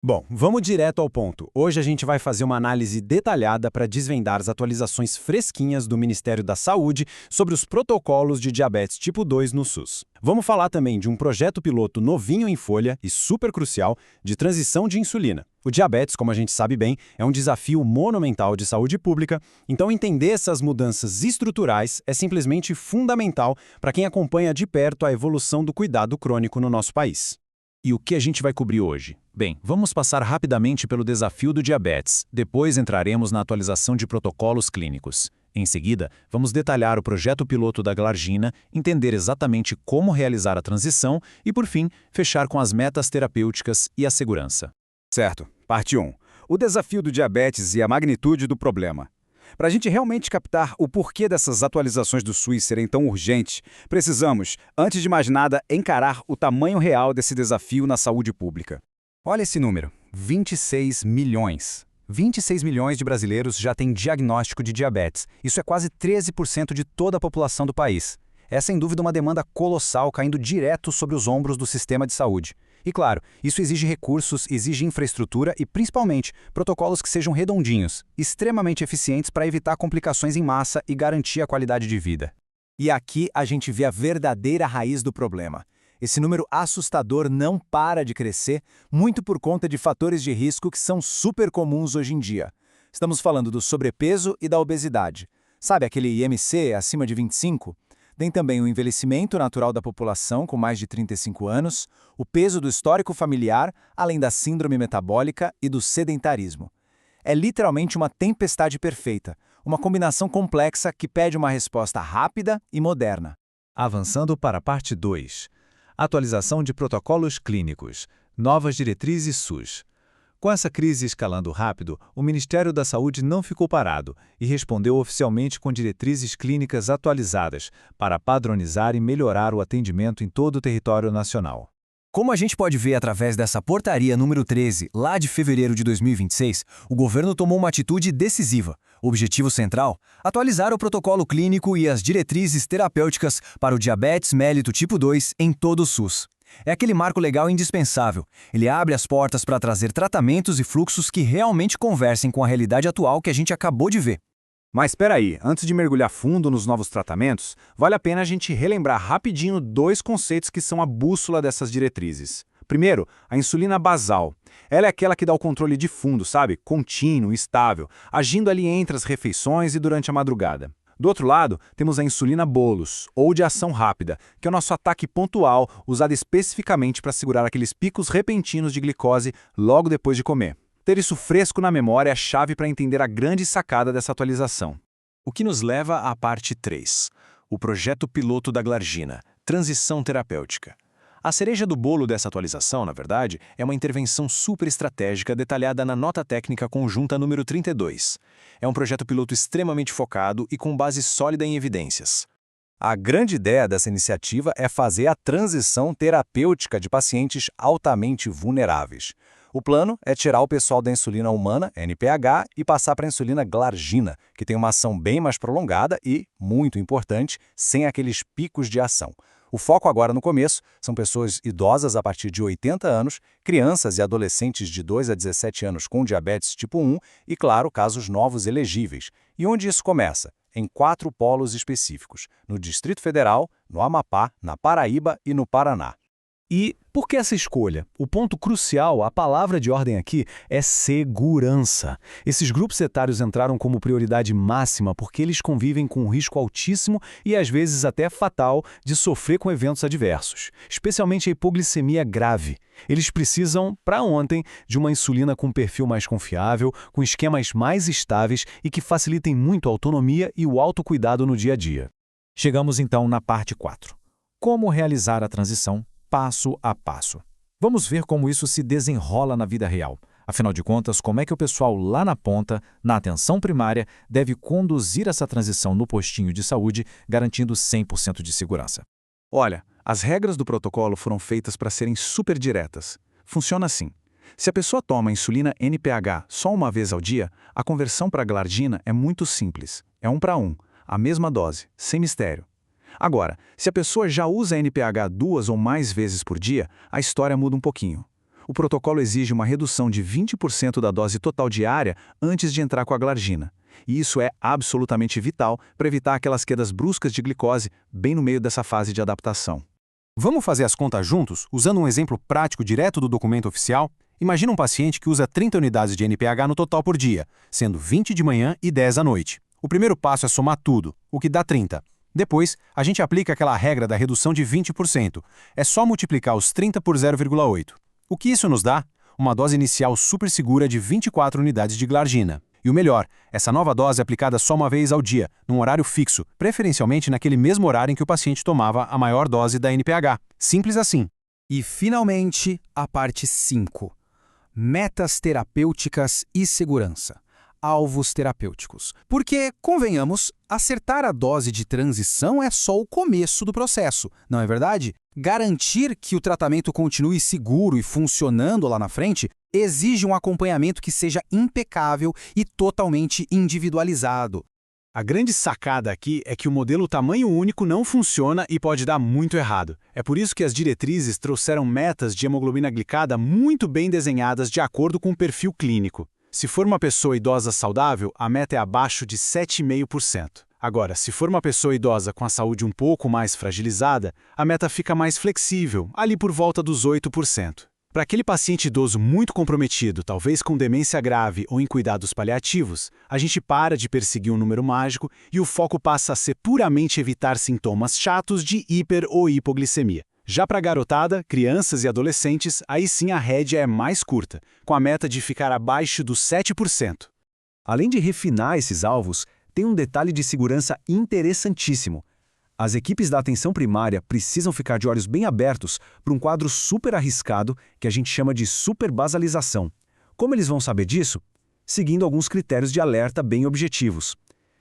Bom, vamos direto ao ponto. Hoje a gente vai fazer uma análise detalhada para desvendar as atualizações fresquinhas do Ministério da Saúde sobre os protocolos de diabetes tipo 2 no SUS. Vamos falar também de um projeto piloto novinho em folha e super crucial de transição de insulina. O diabetes, como a gente sabe bem, é um desafio monumental de saúde pública, então entender essas mudanças estruturais é simplesmente fundamental para quem acompanha de perto a evolução do cuidado crônico no nosso país. E o que a gente vai cobrir hoje? Bem, vamos passar rapidamente pelo desafio do diabetes. Depois entraremos na atualização de protocolos clínicos. Em seguida, vamos detalhar o projeto piloto da Glargina, entender exatamente como realizar a transição e, por fim, fechar com as metas terapêuticas e a segurança. Certo. Parte 1. O desafio do diabetes e a magnitude do problema. Para a gente realmente captar o porquê dessas atualizações do SUS serem tão urgentes, precisamos, antes de mais nada, encarar o tamanho real desse desafio na saúde pública. Olha esse número, 26 milhões. 26 milhões de brasileiros já têm diagnóstico de diabetes. Isso é quase 13% de toda a população do país. É sem dúvida uma demanda colossal caindo direto sobre os ombros do sistema de saúde. E claro, isso exige recursos, exige infraestrutura e, principalmente, protocolos que sejam redondinhos, extremamente eficientes para evitar complicações em massa e garantir a qualidade de vida. E aqui a gente vê a verdadeira raiz do problema. Esse número assustador não para de crescer, muito por conta de fatores de risco que são super comuns hoje em dia. Estamos falando do sobrepeso e da obesidade. Sabe aquele IMC acima de 25? Tem também o envelhecimento natural da população com mais de 35 anos, o peso do histórico familiar, além da síndrome metabólica e do sedentarismo. É literalmente uma tempestade perfeita, uma combinação complexa que pede uma resposta rápida e moderna. Avançando para a parte 2. Atualização de protocolos clínicos. Novas diretrizes SUS. Com essa crise escalando rápido, o Ministério da Saúde não ficou parado e respondeu oficialmente com diretrizes clínicas atualizadas para padronizar e melhorar o atendimento em todo o território nacional. Como a gente pode ver através dessa portaria número 13, lá de fevereiro de 2026, o governo tomou uma atitude decisiva. O objetivo central? Atualizar o protocolo clínico e as diretrizes terapêuticas para o diabetes mellitus tipo 2 em todo o SUS. É aquele marco legal indispensável. Ele abre as portas para trazer tratamentos e fluxos que realmente conversem com a realidade atual que a gente acabou de ver. Mas espera aí, antes de mergulhar fundo nos novos tratamentos, vale a pena a gente relembrar rapidinho dois conceitos que são a bússola dessas diretrizes. Primeiro, a insulina basal. Ela é aquela que dá o controle de fundo, sabe? Contínuo, estável, agindo ali entre as refeições e durante a madrugada. Do outro lado, temos a insulina bolus, ou de ação rápida, que é o nosso ataque pontual, usado especificamente para segurar aqueles picos repentinos de glicose logo depois de comer. Ter isso fresco na memória é a chave para entender a grande sacada dessa atualização. O que nos leva à parte 3. O projeto piloto da Glargina, transição terapêutica. A cereja do bolo dessa atualização, na verdade, é uma intervenção super estratégica detalhada na nota técnica conjunta número 32. É um projeto piloto extremamente focado e com base sólida em evidências. A grande ideia dessa iniciativa é fazer a transição terapêutica de pacientes altamente vulneráveis. O plano é tirar o pessoal da insulina humana, NPH, e passar para a insulina Glargina, que tem uma ação bem mais prolongada e, muito importante, sem aqueles picos de ação. O foco agora no começo são pessoas idosas a partir de 80 anos, crianças e adolescentes de 2 a 17 anos com diabetes tipo 1 e, claro, casos novos elegíveis. E onde isso começa? Em 4 polos específicos, no Distrito Federal, no Amapá, na Paraíba e no Paraná. E por que essa escolha? O ponto crucial, a palavra de ordem aqui, é segurança. Esses grupos etários entraram como prioridade máxima porque eles convivem com um risco altíssimo e às vezes até fatal de sofrer com eventos adversos, especialmente a hipoglicemia grave. Eles precisam, para ontem, de uma insulina com perfil mais confiável, com esquemas mais estáveis e que facilitem muito a autonomia e o autocuidado no dia a dia. Chegamos então na parte 4. Como realizar a transição passo a passo. Vamos ver como isso se desenrola na vida real. Afinal de contas, como é que o pessoal lá na ponta, na atenção primária, deve conduzir essa transição no postinho de saúde, garantindo 100% de segurança? Olha, as regras do protocolo foram feitas para serem super diretas. Funciona assim. Se a pessoa toma insulina NPH só uma vez ao dia, a conversão para a Glargina é muito simples. É 1 para 1, a mesma dose, sem mistério. Agora, se a pessoa já usa NPH 2 ou mais vezes por dia, a história muda um pouquinho. O protocolo exige uma redução de 20% da dose total diária antes de entrar com a glargina. E isso é absolutamente vital para evitar aquelas quedas bruscas de glicose bem no meio dessa fase de adaptação. Vamos fazer as contas juntos, usando um exemplo prático direto do documento oficial? Imagina um paciente que usa 30 unidades de NPH no total por dia, sendo 20 de manhã e 10 à noite. O primeiro passo é somar tudo, o que dá 30. Depois, a gente aplica aquela regra da redução de 20%. É só multiplicar os 30 por 0,8. O que isso nos dá? Uma dose inicial super segura de 24 unidades de glargina. E o melhor, essa nova dose é aplicada só uma vez ao dia, num horário fixo, preferencialmente naquele mesmo horário em que o paciente tomava a maior dose da NPH. Simples assim. E, finalmente, a parte 5. Metas terapêuticas e segurança. Alvos terapêuticos. Porque, convenhamos, acertar a dose de transição é só o começo do processo, não é verdade? Garantir que o tratamento continue seguro e funcionando lá na frente exige um acompanhamento que seja impecável e totalmente individualizado. A grande sacada aqui é que o modelo tamanho único não funciona e pode dar muito errado. É por isso que as diretrizes trouxeram metas de hemoglobina glicada muito bem desenhadas de acordo com o perfil clínico. Se for uma pessoa idosa saudável, a meta é abaixo de 7,5%. Agora, se for uma pessoa idosa com a saúde um pouco mais fragilizada, a meta fica mais flexível, ali por volta dos 8%. Para aquele paciente idoso muito comprometido, talvez com demência grave ou em cuidados paliativos, a gente para de perseguir um número mágico e o foco passa a ser puramente evitar sintomas chatos de hiper ou hipoglicemia. Já para a garotada, crianças e adolescentes, aí sim a rédea é mais curta, com a meta de ficar abaixo dos 7%. Além de refinar esses alvos, tem um detalhe de segurança interessantíssimo. As equipes da atenção primária precisam ficar de olhos bem abertos para um quadro super arriscado que a gente chama de superbasalização. Como eles vão saber disso? Seguindo alguns critérios de alerta bem objetivos.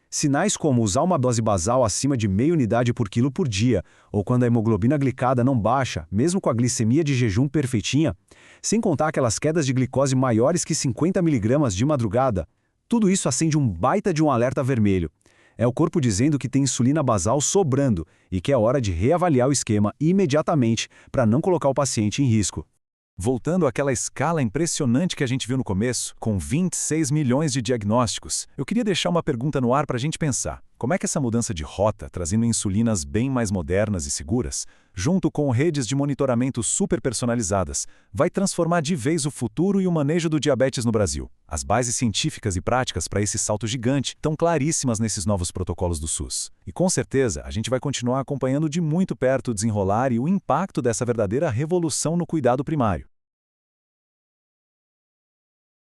Sinais como usar uma dose basal acima de meia unidade por quilo por dia, ou quando a hemoglobina glicada não baixa, mesmo com a glicemia de jejum perfeitinha, sem contar aquelas quedas de glicose maiores que 50 mg de madrugada, tudo isso acende um baita de um alerta vermelho. É o corpo dizendo que tem insulina basal sobrando e que é hora de reavaliar o esquema imediatamente para não colocar o paciente em risco. Voltando àquela escala impressionante que a gente viu no começo, com 26 milhões de diagnósticos, eu queria deixar uma pergunta no ar para a gente pensar. Como é que essa mudança de rota, trazendo insulinas bem mais modernas e seguras, junto com redes de monitoramento super personalizadas, vai transformar de vez o futuro e o manejo do diabetes no Brasil? As bases científicas e práticas para esse salto gigante estão claríssimas nesses novos protocolos do SUS. E com certeza, a gente vai continuar acompanhando de muito perto o desenrolar e o impacto dessa verdadeira revolução no cuidado primário.